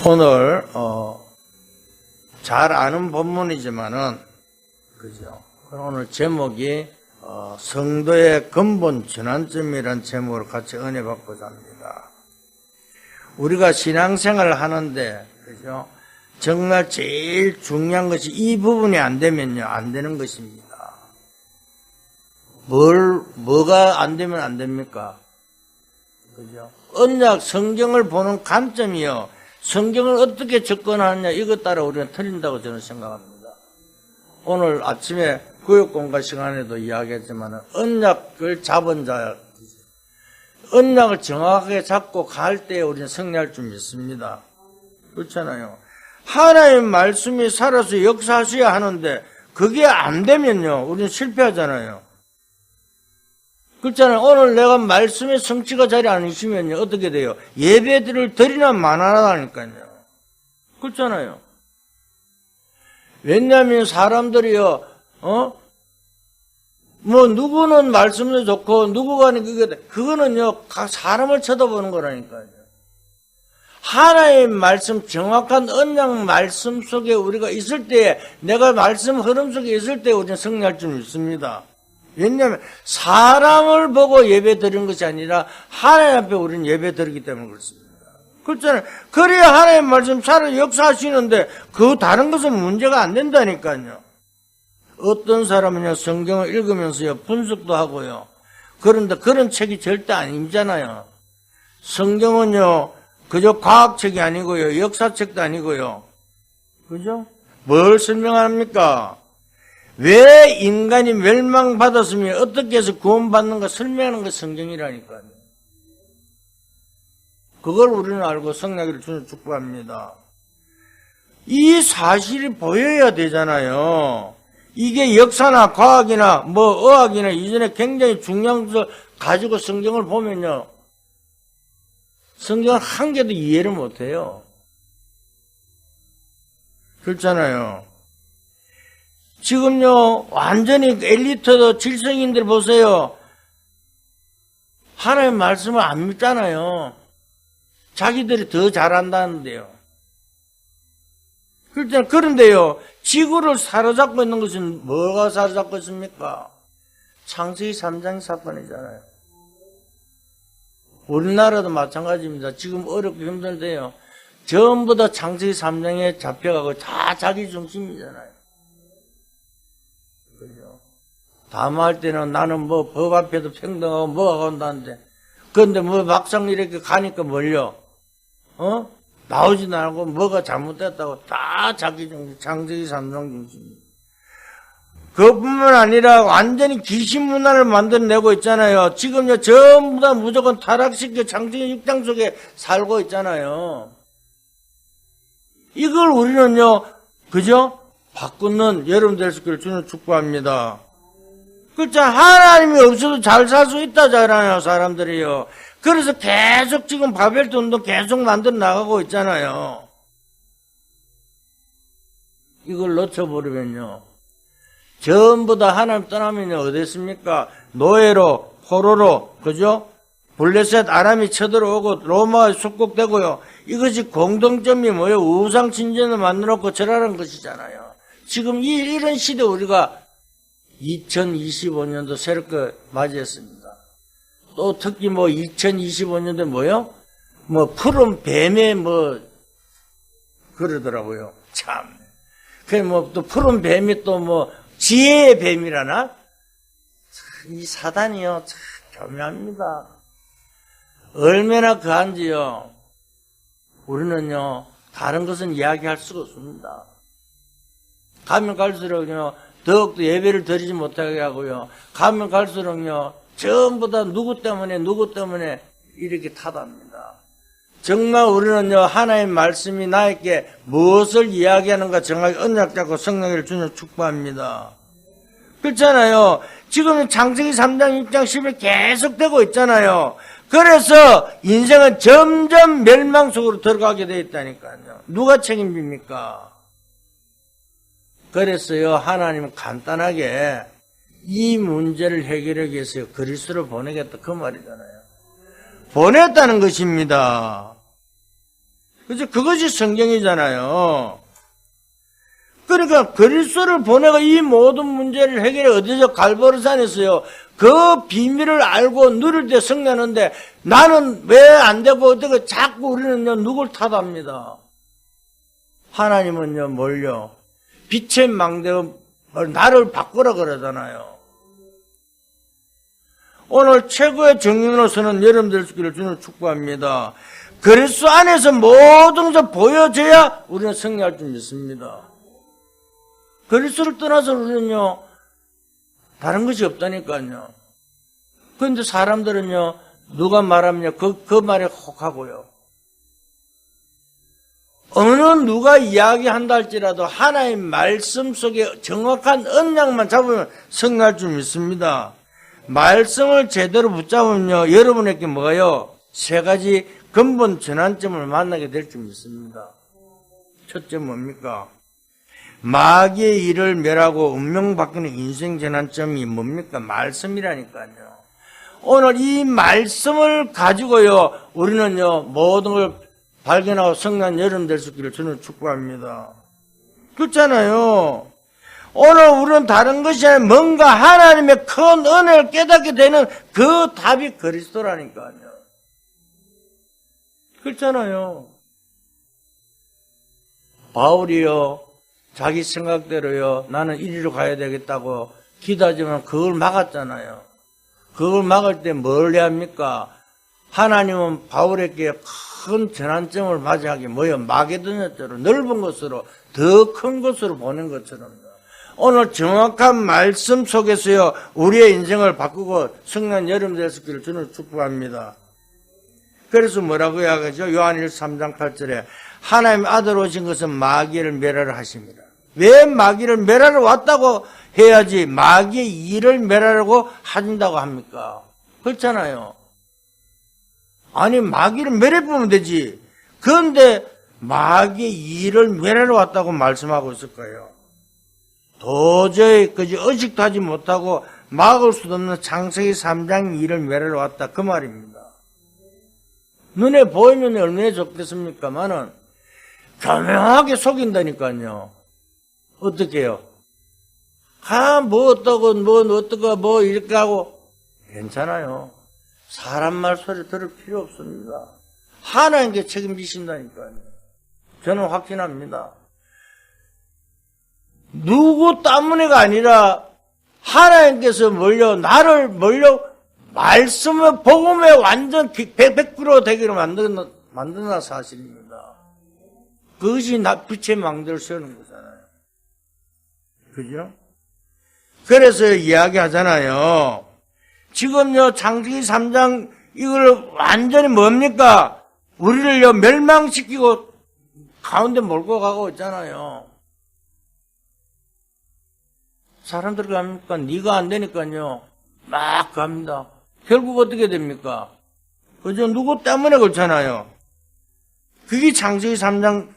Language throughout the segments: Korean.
오늘 잘 아는 본문이지만은 그죠? 오늘 제목이 성도의 근본 전환점이라는 제목으로 같이 은혜 받고자 합니다. 우리가 신앙생활을 하는데 그죠? 정말 제일 중요한 것이 이 부분이 안 되면요 안 되는 것입니다. 뭐가 안 되면 안 됩니까? 그죠? 언약 성경을 보는 관점이요. 성경을 어떻게 접근하느냐 이것 따라 우리는 틀린다고 저는 생각합니다. 오늘 아침에 구역공과 시간에도 이야기했지만 언약을 잡은 자, 언약을 정확하게 잡고 갈 때 우리는 승리할 줄 믿습니다. 그렇잖아요. 하나님의 말씀이 살아서 역사하셔야 하는데 그게 안 되면요 우리는 실패하잖아요. 그렇잖아요. 오늘 내가 말씀의 성취가 자리 안 있으면요 어떻게 돼요? 예배들을 드리나 마나라니까요. 그렇잖아요. 왜냐하면 사람들이요, 뭐 누구는 말씀도 좋고 누구가는 그거는요 각 사람을 쳐다보는 거라니까요. 하나의 말씀, 정확한 언약 말씀 속에 우리가 있을 때, 내가 말씀 흐름 속에 있을 때 우리는 승리할 줄 믿습니다. 왜냐하면 사람을 보고 예배 드리는 것이 아니라 하나님 앞에 우리는 예배 드리기 때문에 그렇습니다. 그렇잖아요. 그래야 하나님 말씀 살아 역사하시는데 그 다른 것은 문제가 안 된다니까요. 어떤 사람은요 성경을 읽으면서요 분석도 하고요. 그런데 그런 책이 절대 아니잖아요. 성경은요 그저 과학책이 아니고요 역사책도 아니고요. 그죠? 뭘 설명합니까? 왜 인간이 멸망받았으면 어떻게 해서 구원받는가 설명하는 게 성경이라니까요. 그걸 우리는 알고 성령을 주는 축복합니다. 이 사실이 보여야 되잖아요. 이게 역사나 과학이나 뭐 의학이나 이전에 굉장히 중요한 것을 가지고 성경을 보면요. 성경을 한 개도 이해를 못해요. 그렇잖아요. 지금요 완전히 엘리트도 질성인들 보세요. 하나님의 말씀을 안 믿잖아요. 자기들이 더 잘한다는데요. 그런데요 지구를 사로잡고 있는 것은 뭐가 사로잡고 있습니까? 창세기 3장 사건이잖아요. 우리나라도 마찬가지입니다. 지금 어렵고 힘들대요. 전부 다 창세기 3장에 잡혀가고 다 자기 중심이잖아요. 그죠? 담화할 때는 나는 뭐 법 앞에도 평등하고 뭐가 온다는데 그런데 뭐 막상 이렇게 가니까 뭘요? 나오지도 않고 뭐가 잘못됐다고 다 자기 중심, 창세기 3장 중심입니다. 그뿐만 아니라 완전히 귀신 문화를 만들어내고 있잖아요. 지금요 전부 다 무조건 타락시켜 창세기 6장 속에 살고 있잖아요. 이걸 우리는요 그죠? 바꾸는 여러분 될 수 있기를 주는 축복합니다. 그렇죠. 하나님이 없어도 잘 살 수 있다잖아요 사람들이요. 그래서 계속 지금 바벨 운동 계속 만들어 나가고 있잖아요. 이걸 놓쳐버리면요 전부 다 하나님 떠나면요 어디 있습니까? 노예로 포로로 그죠? 블레셋 아람이 쳐들어오고 로마가 속국되고요. 이것이 공통점이 뭐예요? 우상 신전을 만들어놓고 절하는 것이잖아요. 지금 이런 시대 우리가 2025년도 새롭게 맞이했습니다. 또 특히 뭐 2025년도에 뭐요? 뭐 푸른 뱀에 뭐 그러더라고요. 참. 그 뭐 또 푸른 뱀이 또 뭐 지혜의 뱀이라나? 이 사단이요. 참 교묘합니다. 얼마나 그한지요. 우리는요 다른 것은 이야기할 수가 없습니다. 가면 갈수록요 더욱더 예배를 드리지 못하게 하고요. 가면 갈수록요 전부 다 누구 때문에 이렇게 타답니다. 정말 우리는요 하나님의 말씀이 나에게 무엇을 이야기하는가 정확히 언약 잡고 성령을 주는 축복합니다. 그렇잖아요. 지금 창세기 3장 6장 10일 계속되고 있잖아요. 그래서 인생은 점점 멸망 속으로 들어가게 되어 있다니까요. 누가 책임집니까? 그래서요 하나님은 간단하게 이 문제를 해결하기 위해서 그리스도를 보내겠다 그 말이잖아요. 보냈다는 것입니다. 그죠? 그것이 성경이잖아요. 그러니까 그리스도를 보내가 이 모든 문제를 해결해 어디서 갈보리산에서요. 그 비밀을 알고 누릴 때 승리하는데 나는 왜 안 되고 어떻게 자꾸 우리는요 누굴 탓합니다. 하나님은요 뭘요? 빛의 망대가 나를 바꾸라 그러잖아요. 오늘 최고의 정인으로서는 여러분들 있기를 주님을 축복합니다. 그리스도 안에서 모든 것이 보여져야 우리는 승리할 줄 믿습니다. 그리스도를 떠나서 우리는요 다른 것이 없다니까요. 그런데 사람들은요 누가 말하면요 그 말에 혹하고요. 어느 누가 이야기한다 할지라도 하나님 말씀 속에 정확한 언약만 잡으면 승리할 줄 믿습니다. 말씀을 제대로 붙잡으면요 여러분에게 뭐가요? 세 가지 근본 전환점을 만나게 될 줄 믿습니다. 첫째 뭡니까? 마귀의 일을 멸하고 운명 바뀌는 인생 전환점이 뭡니까? 말씀이라니까요. 오늘 이 말씀을 가지고요 우리는요 모든 걸 발견하고 성난 여름 될 수 있기를 저는 축복합니다. 그렇잖아요. 오늘 우리는 다른 것이 아니라 뭔가 하나님의 큰 은혜를 깨닫게 되는 그 답이 그리스도라니까요. 그렇잖아요. 바울이요 자기 생각대로요 나는 이리로 가야 되겠다고 기도하지만 그걸 막았잖아요. 그걸 막을 때 뭘 해야 합니까? 하나님은 바울에게 큰 전환점을 맞이하게 뭐요? 마게도냐처로 넓은 것으로 더 큰 것으로 보낸 것처럼 오늘 정확한 말씀 속에서요 우리의 인생을 바꾸고 성난 여름 될 수 있기를 주는 축복합니다. 그래서 뭐라고 이야기하죠? 요한일서 3장 8절에 하나님 아들 오신 것은 마귀를 멸하러 하십니다. 왜 마귀를 멸하러 왔다고 해야지 마귀의 일을 멸하려고 하신다고 합니까? 그렇잖아요. 아니 마귀를 멸해보면 되지. 그런데 마귀의 일을 멸하러 왔다고 말씀하고 있을 거예요. 도저히 그저 의식도 하지 못하고 막을 수도 없는 창세기 3장 일을 멸하러 왔다 그 말입니다. 눈에 보이면 얼마나 좋겠습니까마는 교묘하게 속인다니까요. 어떻게 해요? 뭐 어떠고 뭐 어떠고 뭐 이렇게 하고 괜찮아요. 사람 말 소리 들을 필요 없습니다. 하나님께 책임지신다니까요. 저는 확신합니다. 누구 때문에가 아니라 하나님께서 나를 말씀의 복음에 완전 100% 되기로 만드는 사실입니다. 그것이 빛의 망대를 세우는 거잖아요. 그죠? 그래서 이야기하잖아요. 지금요, 창세기 3장, 이걸 완전히 뭡니까? 우리를요, 멸망시키고 가운데 몰고 가고 있잖아요. 사람들 갑니까? 네가 안 되니까요. 막 갑니다. 결국 어떻게 됩니까? 그죠? 누구 때문에 그렇잖아요. 그게 창세기 3장,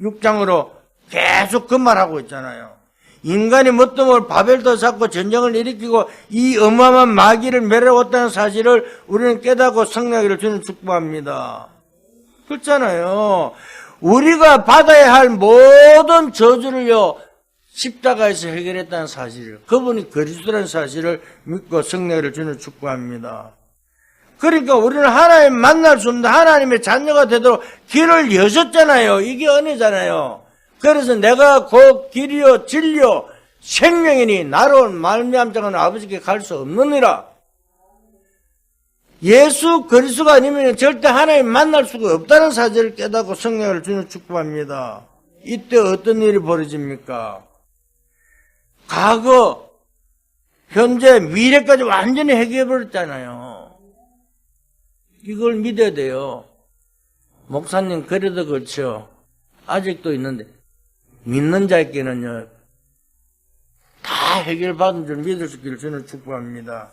6장으로 계속 그 말하고 있잖아요. 인간이 뭣도 바벨도 쌓고 전쟁을 일으키고 이 어마어마한 마귀를 멸하고있다는 사실을 우리는 깨닫고 승리하기를 주는 축복합니다. 그렇잖아요. 우리가 받아야 할 모든 저주를요 십자가에서 해결했다는 사실을, 그분이 그리스도라는 사실을 믿고 승리를 주는 축복합니다. 그러니까 우리는 하나님 만날 수 없는 하나님의 자녀가 되도록 길을 여셨잖아요. 이게 은혜잖아요. 그래서 내가 그 길이요 진리요 생명이니 나로 말미암지 않은 아버지께 갈 수 없느니라. 예수 그리스도가 아니면 절대 하나님 만날 수가 없다는 사실을 깨닫고 성령을 주는 축복합니다. 이때 어떤 일이 벌어집니까? 과거, 현재, 미래까지 완전히 해결해버렸잖아요. 이걸 믿어야 돼요. 목사님 그래도 그렇죠. 아직도 있는데 믿는 자에게는요 다 해결받은 줄 믿을 수 있기를 저는 축복합니다.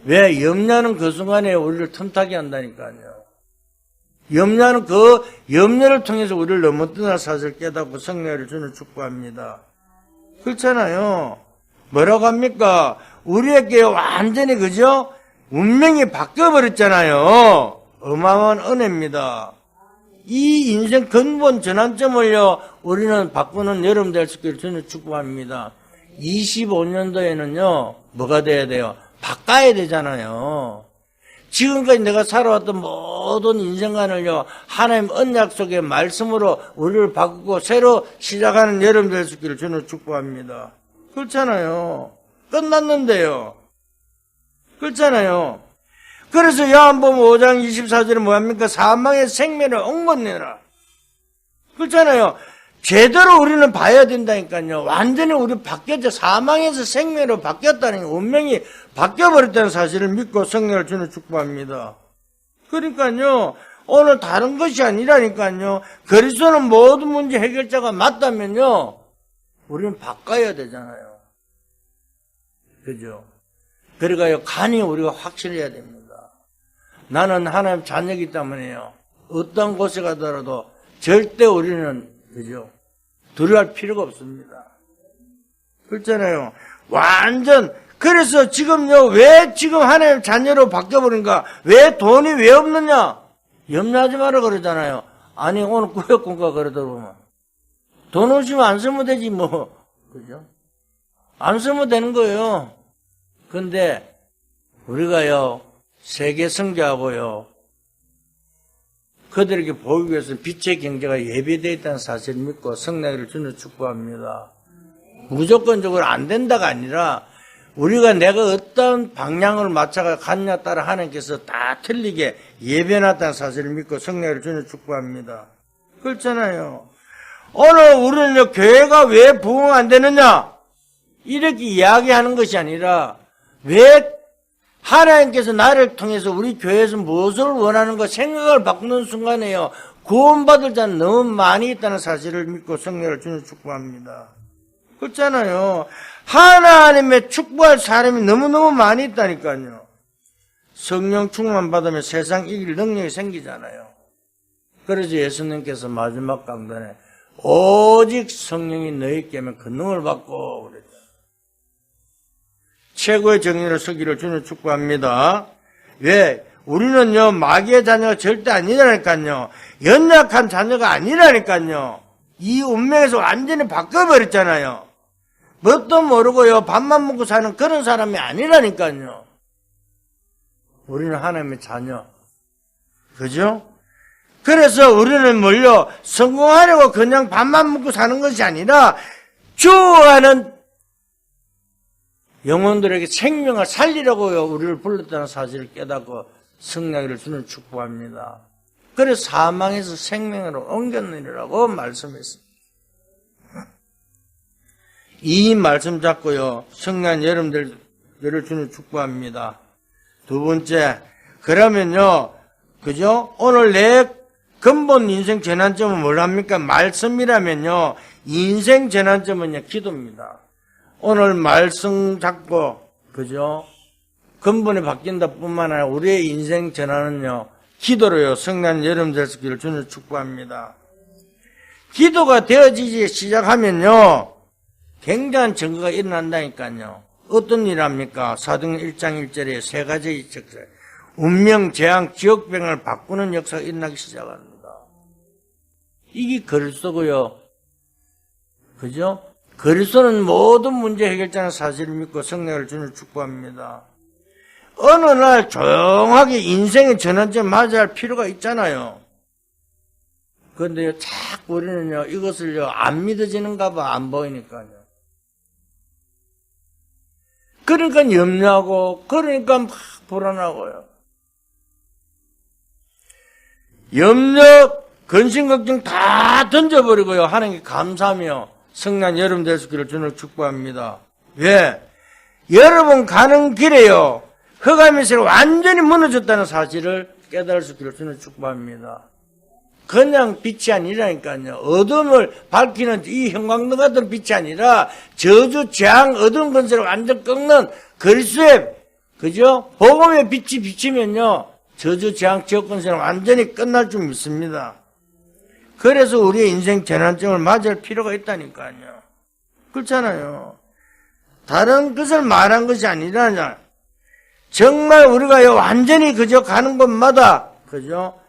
왜? 염려는 그 순간에 우리를 틈타게 한다니까요. 염려는 그 염려를 통해서 우리를 넘어뜨는 사실을 깨닫고 성령을 저는 축복합니다. 그렇잖아요. 뭐라고 합니까? 우리에게 완전히 그죠? 운명이 바뀌어버렸잖아요. 어마어마한 은혜입니다. 이 인생 근본 전환점을요, 우리는 바꾸는 여러분 될 수 있기를 저는 축복합니다. 25년도에는요, 뭐가 돼야 돼요? 바꿔야 되잖아요. 지금까지 내가 살아왔던 모든 인생관을요, 하나님 언약 속의 말씀으로 우리를 바꾸고 새로 시작하는 여러분 될 수 있기를 저는 축복합니다. 그렇잖아요. 끝났는데요. 그렇잖아요. 그래서 요한복음 5장 24절에 뭐합니까? 사망의 생명을 엉건내라. 그렇잖아요. 제대로 우리는 봐야 된다니까요. 완전히 우리 바뀌었죠. 사망에서 생명으로 바뀌었다는 게 운명이 바뀌어버렸다는 사실을 믿고 성령을 주는 축복합니다. 그러니까요. 오늘 다른 것이 아니라니까요. 그리스도는 모든 문제 해결자가 맞다면요. 우리는 바꿔야 되잖아요. 그죠? 그러니까요. 간이 우리가 확실해야 됩니다. 나는 하나님 자녀이기 때문에요. 어떤 곳에 가더라도 절대 우리는 그죠? 두려워할 필요가 없습니다. 그렇잖아요. 완전 그래서 지금요 왜 지금 하나님 자녀로 바뀌어버린가? 왜 돈이 왜 없느냐? 염려하지 마라 그러잖아요. 아니 오늘 구역공과 그러더라고만 돈 없으면 안 쓰면 되지 뭐 그죠? 안 쓰면 되는 거예요. 근데 우리가요 세계 성교하고요 그들에게 보이기 위해서 빛의 경제가 예비되어 있다는 사실을 믿고 성령을 주는 축복합니다. 무조건적으로 안 된다가 아니라 우리가 내가 어떤 방향을 맞춰가 갔냐 따라 하나님께서 다 틀리게 예배해놨다는 사실을 믿고 성령을 주는 축복합니다. 그렇잖아요. 오늘 우리는요 교회가 왜 부흥 안 되느냐 이렇게 이야기하는 것이 아니라 왜 하나님께서 나를 통해서 우리 교회에서 무엇을 원하는 가 생각을 바꾸는 순간에요. 구원받을 자는 너무 많이 있다는 사실을 믿고 성령을 주는 축복합니다. 그렇잖아요. 하나님의 축복할 사람이 너무너무 많이 있다니까요. 성령 충만 받으면 세상 이길 능력이 생기잖아요. 그래서 예수님께서 마지막 강단에 오직 성령이 너희에게 하면 그 능을 받고 그랬죠. 최고의 정의를 서기를 주는 축복합니다. 왜? 우리는요, 마귀의 자녀가 절대 아니라니까요. 연약한 자녀가 아니라니까요. 이 운명에서 완전히 바꿔버렸잖아요. 뭣도 모르고요, 밥만 먹고 사는 그런 사람이 아니라니까요. 우리는 하나님의 자녀. 그죠? 그래서 우리는 뭘요? 성공하려고 그냥 밥만 먹고 사는 것이 아니라 주어하는 영혼들에게 생명을 살리려고요 우리를 불렀다는 사실을 깨닫고 성령을 주는 축복합니다. 그래서 사망에서 생명으로 옮겼느니라고 말씀했습니다. 이 말씀 잡고요 성령 여러분들을 주는 축복합니다. 두 번째 그러면요 그죠? 오늘 내 근본 인생 전환점은 뭘합니까? 말씀이라면요 인생 전환점은요 기도입니다. 오늘 말씀 잡고 그죠? 근본이 바뀐다 뿐만 아니라 우리의 인생 전환은요 기도로요 성령 여러분 될 수 있기를 주는 축복합니다. 기도가 되어지기 시작하면요 굉장한 증거가 일어난다니까요. 어떤 일 합니까? 사도행전 1장 1절에 세 가지 적세 운명, 재앙, 지옥병을 바꾸는 역사가 일어나기 시작합니다. 이게 그리스도고요. 그죠? 그리스도는 모든 문제 해결자는 사실을 믿고 성령을 주는 축복합니다. 어느 날 조용하게 인생의 전환점 맞이할 필요가 있잖아요. 그런데요, 자꾸 우리는요, 이것을요, 안 믿어지는가 봐, 안 보이니까요. 그러니까 염려하고, 그러니까 막 불안하고요. 염려, 근심, 걱정 다 던져버리고요, 하나님께 감사하며 성령 여러분 될 수 있기를 주는 축복합니다. 왜? 여러분 가는 길에요, 흑암의 완전히 무너졌다는 사실을 깨달을 수 있기를 주는 축복합니다. 그냥 빛이 아니라니까요. 어둠을 밝히는 이 형광등 같은 빛이 아니라 저주, 재앙, 어두운 권세를 완전 꺾는 그리스도의 그죠? 복음의 빛이 비치면요 저주, 재앙, 지옥 권세는 완전히 끝날 줄 믿습니다. 그래서 우리의 인생 전환점을 맞이할 필요가 있다니까요. 그렇잖아요. 다른 것을 말한 것이 아니라 정말 우리가 완전히 그저 가는 곳마다 그죠?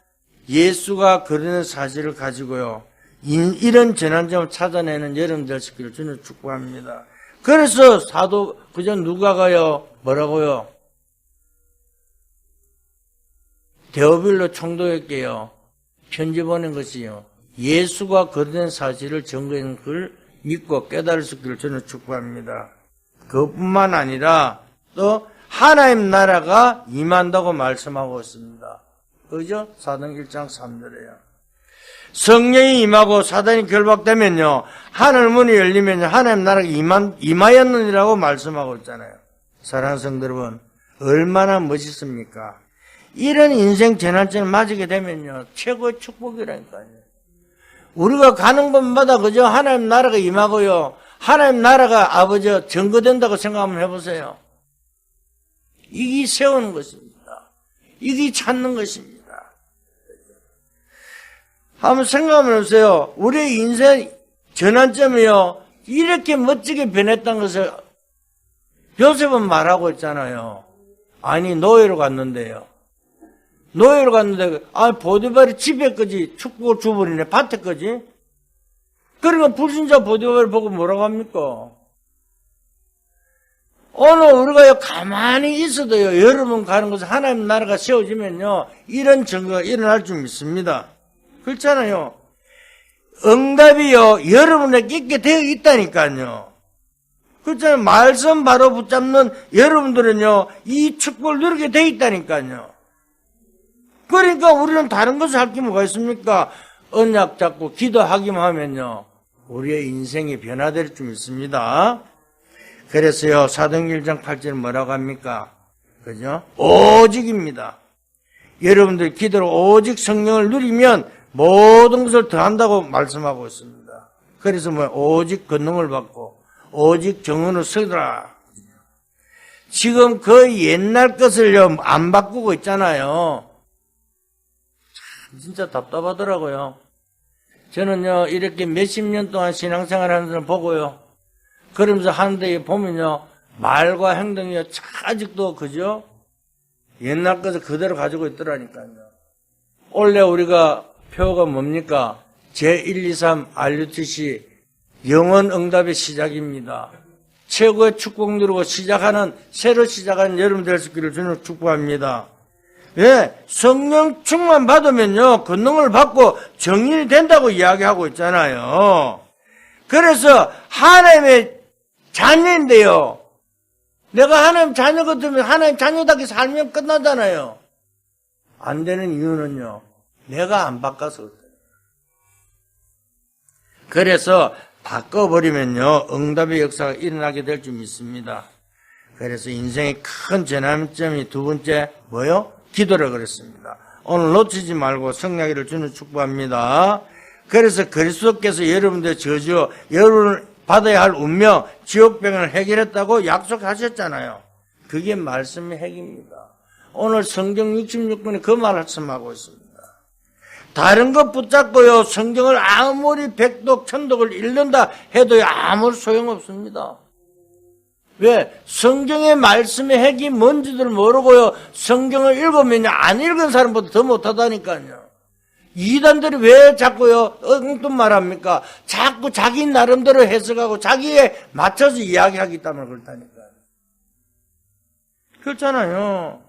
예수가 그러는 사실을 가지고요. 이런 재난점을 찾아내는 여러분 되시기를 주님 축복합니다. 그래서 사도 그저 누가가요 뭐라고요? 데오빌로 총독에게요 편지 보낸 것이요. 예수가 그러는 사실을 증거한 걸 믿고 깨달을 수 있기를 저는 축복합니다. 그뿐만 아니라 또 하나님 나라가 임한다고 말씀하고 있습니다. 그죠? 사도행전 1장 3절에요. 성령이 임하고 사단이 결박되면요 하늘 문이 열리면요 하나님 나라가 임하였느니라고 말씀하고 있잖아요. 사랑하는 성도 여러분, 얼마나 멋있습니까? 이런 인생 재난점을 맞이게 되면요 최고의 축복이라니까요. 우리가 가는 곳마다 그저 하나님 나라가 임하고요 하나님 나라가 아버지 증거된다고 생각 한번 해보세요. 이게 세우는 것입니다. 이게 찾는 것입니다. 한번 생각 한번 해보세요. 우리의 인생 전환점이요 이렇게 멋지게 변했다는 것을 요셉은 말하고 있잖아요. 아니 노예로 갔는데요. 노예로 갔는데 보디발이 집에까지 축복을 줘버리네. 밭에까지. 그러니까 불신자 보디발을 보고 뭐라고 합니까? 오늘 우리가 가만히 있어도요 여러분 가는 곳에 하나님 나라가 세워지면요 이런 증거가 일어날 줄 믿습니다. 그렇잖아요. 응답이요 여러분에게 있게 되어 있다니까요. 그렇잖아요. 말씀 바로 붙잡는 여러분들은요 이 축복을 누리게 되어 있다니까요. 그러니까 우리는 다른 것을 할 게 뭐가 있습니까? 언약 잡고 기도하기만 하면요 우리의 인생이 변화될 줄 믿습니다. 그래서요 사도행전 1장 8절 뭐라고 합니까? 그죠? 오직입니다. 여러분들 기도로 오직 성령을 누리면 모든 것을 더한다고 말씀하고 있습니다. 그래서 오직 권능을 받고 오직 정언을 쓰더라. 지금 그 옛날 것을요 안 바꾸고 있잖아요. 참 진짜 답답하더라고요. 저는요 이렇게 몇십 년 동안 신앙생활 하는 사람 보고요 그러면서 하는데 보면요 말과 행동이요 아직도 그죠? 옛날 것을 그대로 가지고 있더라니까요. 원래 우리가 표가 뭡니까? 제123 RUTC 영원 응답의 시작입니다. 최고의 축복 누르고 시작하는 새로 시작하는 여러분 될 수 있기를 주님 축복합니다. 왜? 성령 충만 받으면요 권능을 받고 정인이 된다고 이야기하고 있잖아요. 그래서 하나님의 자녀인데요 내가 하나님 자녀 같으면 하나님 자녀답게 살면 끝나잖아요. 안 되는 이유는요 내가 안 바꿔서 그래요. 그래서 바꿔버리면요 응답의 역사가 일어나게 될 줄 믿습니다. 그래서 인생의 큰 전환점이 두 번째 뭐요? 기도라 그랬습니다. 오늘 놓치지 말고 성령이를 주는 축복합니다. 그래서 그리스도께서 여러분들의 저주 여러분을 받아야 할 운명 지옥병을 해결했다고 약속하셨잖아요. 그게 말씀의 핵입니다. 오늘 성경 66권에 그 말씀하고 있습니다. 다른 것 붙잡고요 성경을 아무리 백독 천독을 읽는다 해도요 아무 소용없습니다. 왜? 성경의 말씀의 핵이 뭔지들 모르고요 성경을 읽으면 안 읽은 사람보다 더 못하다니까요. 이단들이 왜 자꾸요 엉뚱 말합니까? 자꾸 자기 나름대로 해석하고 자기에 맞춰서 이야기하기 때문에 그렇다니까요. 그렇잖아요.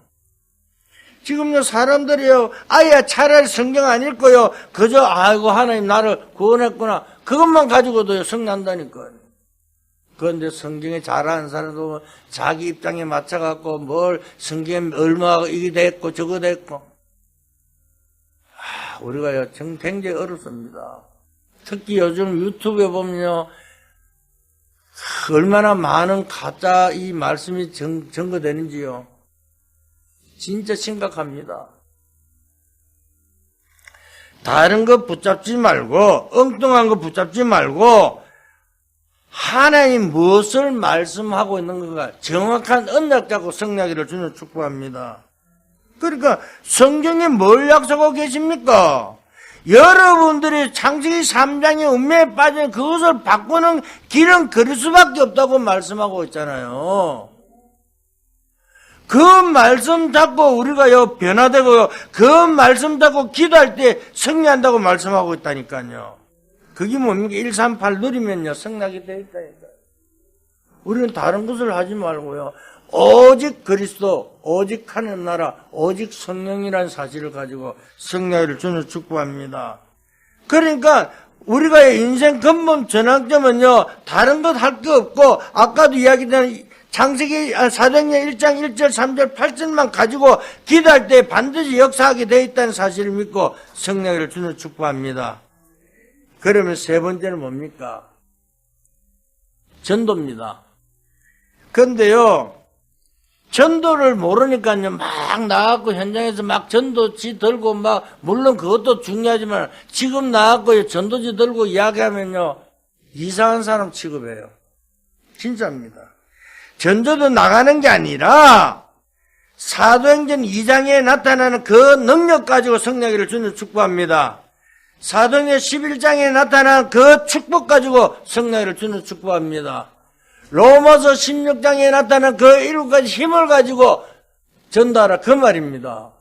지금요 사람들이요 아예 차라리 성경 안 읽고요 그저 아이고 하나님 나를 구원했구나 그것만 가지고도 성난다니까요. 그런데 성경에 잘 아는 사람도 자기 입장에 맞춰갖고 뭘 성경에 얼마가 이게 됐고 저거 됐고 우리가요 굉장히 어렵습니다. 특히 요즘 유튜브에 보면요 얼마나 많은 가짜 이 말씀이 증거되는지요 진짜 심각합니다. 다른 거 붙잡지 말고 엉뚱한 거 붙잡지 말고 하나님 무엇을 말씀하고 있는 건가 정확한 언약 잡고 성령이를 주는 축복합니다. 그러니까 성경에 뭘 약속하고 계십니까? 여러분들이 창세기 3장의 운명에 빠진 그것을 바꾸는 길은 그릴 수밖에 없다고 말씀하고 있잖아요. 그 말씀 잡고 우리가요, 변화되고요, 그 말씀 잡고 기도할 때 승리한다고 말씀하고 있다니까요. 그게 뭡니까? 138 누리면요, 승리하게 되어 있다니까요. 우리는 다른 것을 하지 말고요, 오직 그리스도, 오직 하나님 나라, 오직 성령이라는 사실을 가지고 승리를 주는 축복합니다. 그러니까 우리가 인생 근본 전환점은요, 다른 것 할 게 없고, 아까도 이야기된 창세기 사도행전 1장 1절 3절 8절만 가지고 기도할 때 반드시 역사하게 되어 있다는 사실을 믿고 승리를 주는 축복합니다. 그러면 세 번째는 뭡니까? 전도입니다. 그런데요, 전도를 모르니까요, 막 나가고 현장에서 막 전도지 들고 막, 물론 그것도 중요하지만 지금 나가고 전도지 들고 이야기하면요, 이상한 사람 취급해요. 진짜입니다. 전도도 나가는 게 아니라 사도행전 2장에 나타나는 그 능력 가지고 성령을 주는 축복합니다. 사도행전 11장에 나타난 그 축복 가지고 성령을 주는 축복합니다. 로마서 16장에 나타난 그 7가지 힘을 가지고 전달하라, 그 말입니다.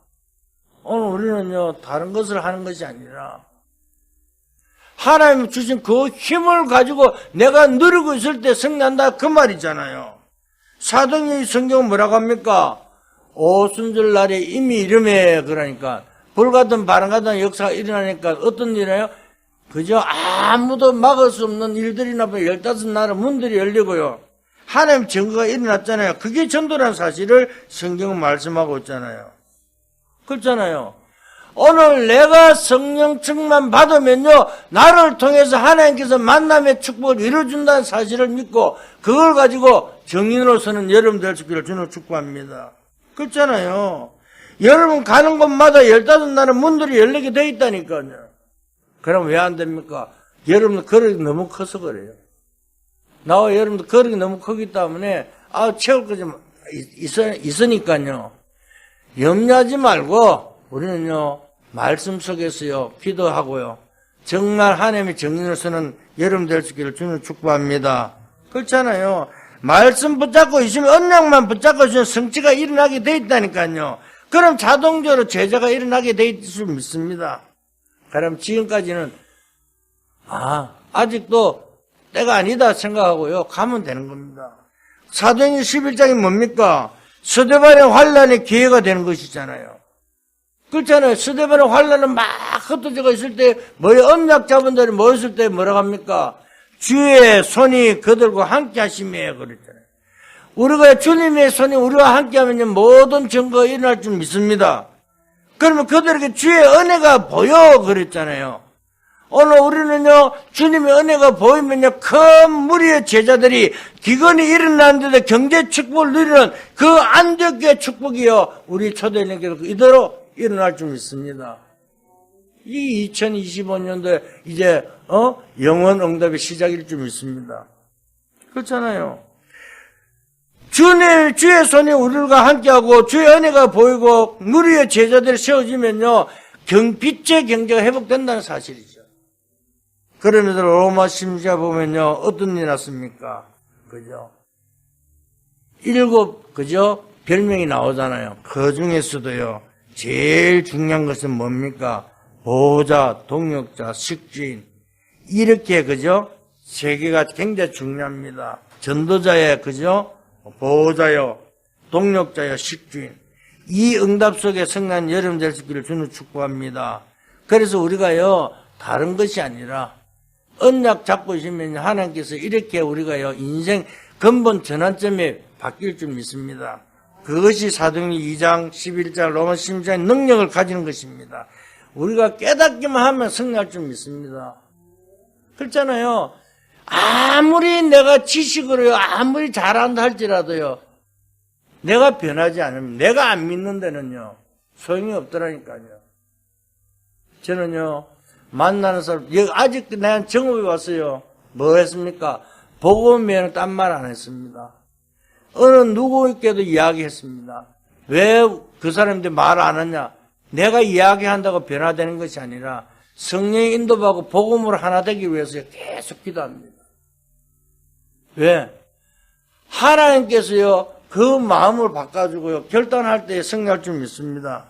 오늘 우리는요, 다른 것을 하는 것이 아니라 하나님 주신 그 힘을 가지고 내가 누리고 있을 때 승리한다, 그 말이잖아요. 사도행전 성경은 뭐라고 합니까? 오순절 날에 이미 이름에, 그러니까 불같은 바람 같은 역사가 일어나니까 어떤 일이에요? 그저 아무도 막을 수 없는 일들이 나면 15나라 문들이 열리고요, 하나님 증거가 일어났잖아요. 그게 전도라는 사실을 성경은 말씀하고 있잖아요. 그렇잖아요. 오늘 내가 성령 충만 받으면요, 나를 통해서 하나님께서 만남의 축복을 이루어준다는 사실을 믿고 그걸 가지고 정인으로서는 여러분 될 수 있기를 주는 축복합니다. 그렇잖아요. 여러분 가는 곳마다 15나라 문들이 열리게 돼 있다니까요. 그럼 왜 안 됩니까? 여러분 거력이 너무 커서 그래요. 나와 여러분도 거력이 너무 크기 때문에 채울 거 좀 있으니까요. 염려하지 말고 우리는요, 말씀 속에서요, 기도하고요, 정말 하나님의 정인으로서는 여러분 될 수 있기를 주는 축복합니다. 그렇잖아요. 말씀 붙잡고 있으면, 언약만 붙잡고 있으면 성취가 일어나게 돼 있다니까요. 그럼 자동적으로 제자가 일어나게 돼 있을 줄 믿습니다. 그럼 지금까지는 아직도 때가 아니다 생각하고요, 가면 되는 겁니다. 사도행전 11장이 뭡니까? 스데반의 환란의 기회가 되는 것이잖아요. 그렇잖아요. 스데반의 환란은 막 흩어져 있을 때, 언약자분들이 모였을 때 뭐라고 합니까? 주의 손이 그들과 함께 하심에, 그랬잖아요. 우리가 주님의 손이 우리와 함께 하면 모든 증거가 일어날 줄 믿습니다. 그러면 그들에게 주의 은혜가 보여, 그랬잖아요. 오늘 우리는요, 주님의 은혜가 보이면요, 큰 무리의 제자들이 기근이 일어났는데도 경제 축복을 누리는 그 안디옥의 축복이요, 우리 초대인에게도 이대로 일어날 줄 믿습니다. 이 2025년도에 이제 영원 응답의 시작일 줄 믿습니다. 그렇잖아요. 주의 손이 우리가 함께하고 주의 은혜가 보이고 무리의 제자들이 세워지면요, 빛의 경제가 회복된다는 사실이죠. 그러면서 로마 심지어 보면요, 어떤 일이 났습니까? 그죠? 7, 그죠? 별명이 나오잖아요. 그 중에서도요, 제일 중요한 것은 뭡니까? 보호자, 동역자, 식주인. 이렇게, 그죠? 세 개가 굉장히 중요합니다. 전도자의, 그죠? 보호자요, 동역자요, 식주인. 이 응답 속에 성난 여러분 될 수 있기를 주는 축복합니다. 그래서 우리가요, 다른 것이 아니라 언약 잡고 있으면 하나님께서 이렇게 우리가요, 인생 근본 전환점에 바뀔 줄 믿습니다. 그것이 사도행전 2장 11장 로마 16장의 능력을 가지는 것입니다. 우리가 깨닫기만 하면 승리할 줄 믿습니다. 그렇잖아요. 아무리 내가 지식으로요, 아무리 잘한다 할지라도요, 내가 변하지 않으면, 내가 안 믿는 데는요, 소용이 없더라니까요. 저는요, 만나는 사람, 아직 내가 정업에 왔어요. 뭐 했습니까? 복음 외에는 딴 말 안 했습니다. 어느 누구에게도 이야기했습니다. 왜 그 사람들 말 안 하냐? 내가 이야기한다고 변화되는 것이 아니라 성령의 인도받고 복음으로 하나 되기 위해서 계속 기도합니다. 왜? 하나님께서요, 그 마음을 바꿔주고요. 결단할 때 승리할 줄 믿습니다.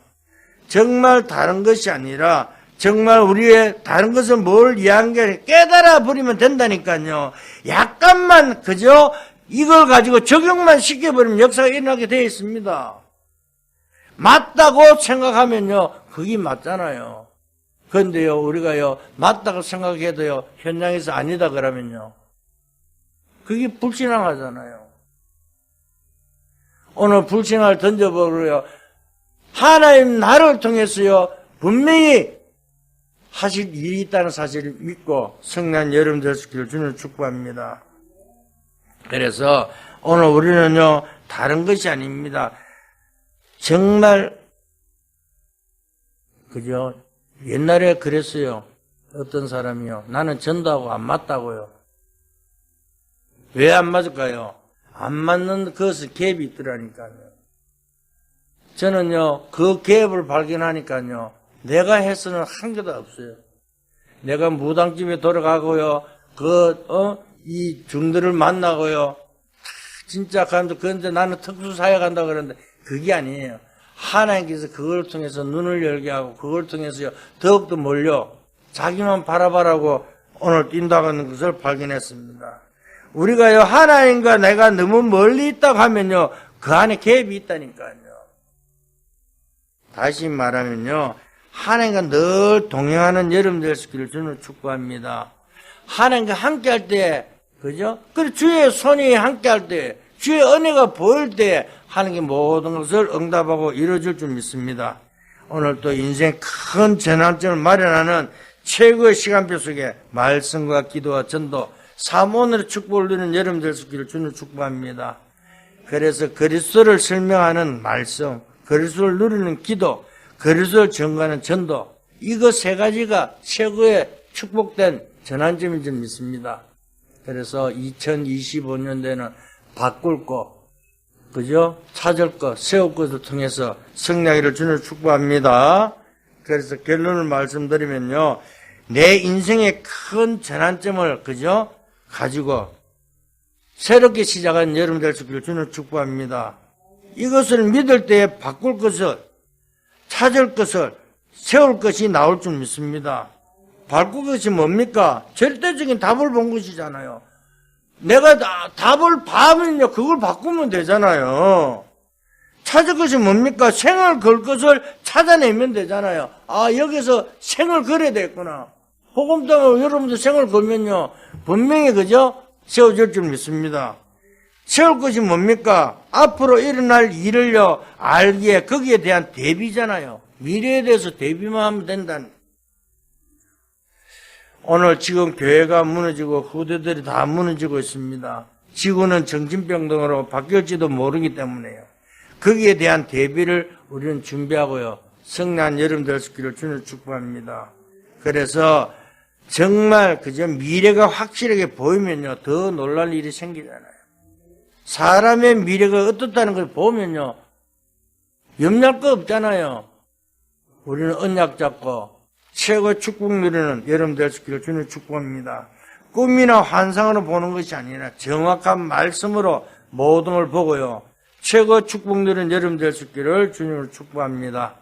정말 다른 것이 아니라 정말 우리의 다른 것은 뭘 이해한 게 아니라 깨달아 버리면 된다니까요. 약간만 그저 이걸 가지고 적용만 시켜버리면 역사가 일어나게 되어 있습니다. 맞다고 생각하면요, 그게 맞잖아요. 그런데요, 우리가요, 맞다고 생각해도요, 현장에서 아니다 그러면요, 그게 불신앙하잖아요. 오늘 불신앙을 던져버려요. 하나님 나를 통해서요, 분명히 하실 일이 있다는 사실을 믿고 성난 여러분 되시기를 주님을 축복합니다. 그래서 오늘 우리는요, 다른 것이 아닙니다. 정말 그죠? 옛날에 그랬어요. 어떤 사람이요. 나는 전도하고 안 맞다고요. 왜 안 맞을까요? 안 맞는 그것은 갭이 있더라니까요. 저는요, 그 갭을 발견하니까요, 내가 해서는 한 개도 없어요. 내가 무당집에 돌아가고요, 이 중들을 만나고요, 진짜 가는데, 그런데 나는 특수사회 간다고 그러는데, 그게 아니에요. 하나님께서 그걸 통해서 눈을 열게 하고, 그걸 통해서요, 더욱더 몰려, 자기만 바라바라고 오늘 뛴다고 하는 것을 발견했습니다. 우리가요, 하나님과 내가 너무 멀리 있다고 하면요, 그 안에 갭이 있다니까요. 다시 말하면요, 하나님과 늘 동행하는 여러분 되시기를 주님을 축복합니다. 하나님과 함께 할 때, 그죠? 그리고 주의 손이 함께 할 때, 주의 은혜가 보일 때, 하나님께 모든 것을 응답하고 이루어질 줄 믿습니다. 오늘 또 인생 큰 전환점을 마련하는 최고의 시간표 속에 말씀과 기도와 전도, 사모원으로 축복을 누리는 여러분 되시기를 주님을 축복합니다. 그래서 그리스도를 설명하는 말씀, 그리스도를 누리는 기도, 그리스도를 전가하는 전도, 이거 세 가지가 최고의 축복된 전환점인 줄 믿습니다. 그래서 2025년대는 바꿀 것, 그죠? 찾을 것, 세울 것을 통해서 승리하기를 주님을 축복합니다. 그래서 결론을 말씀드리면요, 내 인생의 큰 전환점을, 그죠? 가지고 새롭게 시작한 여러분 될 수 있기를 주님을 축복합니다. 이것을 믿을 때 바꿀 것을, 찾을 것을, 세울 것이 나올 줄 믿습니다. 바꿀 것이 뭡니까? 절대적인 답을 본 것이잖아요. 내가 답을 봐면요, 그걸 바꾸면 되잖아요. 찾을 것이 뭡니까? 생을 걸 것을 찾아내면 되잖아요. 아, 여기서 생을 걸어야 되겠구나. 복음당을 여러분들 생을 걸면요, 분명히 그죠? 세워질 줄 믿습니다. 세울 것이 뭡니까? 앞으로 일어날 일을요, 알기에 거기에 대한 대비잖아요. 미래에 대해서 대비만 하면 된다는. 오늘 지금 교회가 무너지고 후대들이 다 무너지고 있습니다. 지구는 정신병동으로 바뀔지도 모르기 때문에요. 거기에 대한 대비를 우리는 준비하고요, 성난 여러분 될 수 있기를 주님을 축복합니다. 그래서 정말 그저 미래가 확실하게 보이면요, 더 놀랄 일이 생기잖아요. 사람의 미래가 어떻다는 걸 보면요, 염려할 거 없잖아요. 우리는 언약 잡고 최고의 축복 누리는 여러분 될 수 있기를 주님 축복합니다. 꿈이나 환상으로 보는 것이 아니라 정확한 말씀으로 모든 걸 보고요, 최고의 축복 누리는 여러분 될 수 있기를 주님을 축복합니다.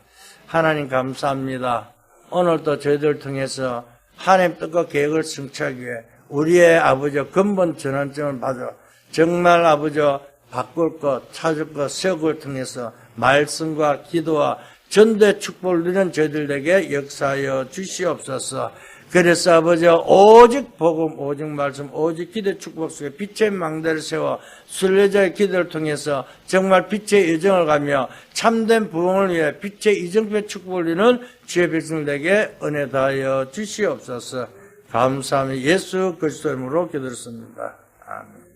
하나님 감사합니다. 오늘도 저희들을 통해서 하나님 뜻과 계획을 성취하기 위해 우리의 아버지 근본 전환점을 받아 정말 아버지 바꿀 것, 찾을 것, 세울 걸 통해서 말씀과 기도와 전도의 축복을 누리는 저희들에게 역사하여 주시옵소서. 그래서 아버지 오직 복음, 오직 말씀, 오직 기도 축복 속에 빛의 망대를 세워 순례자의 기도를 통해서 정말 빛의 여정을 가며 참된 부흥을 위해 빛의 이정표의 축복을 누리는 주의 백성들에게 은혜 다하여 주시옵소서. 감사합니다. 예수 그리스도 이름으로 기도했습니다. 아멘.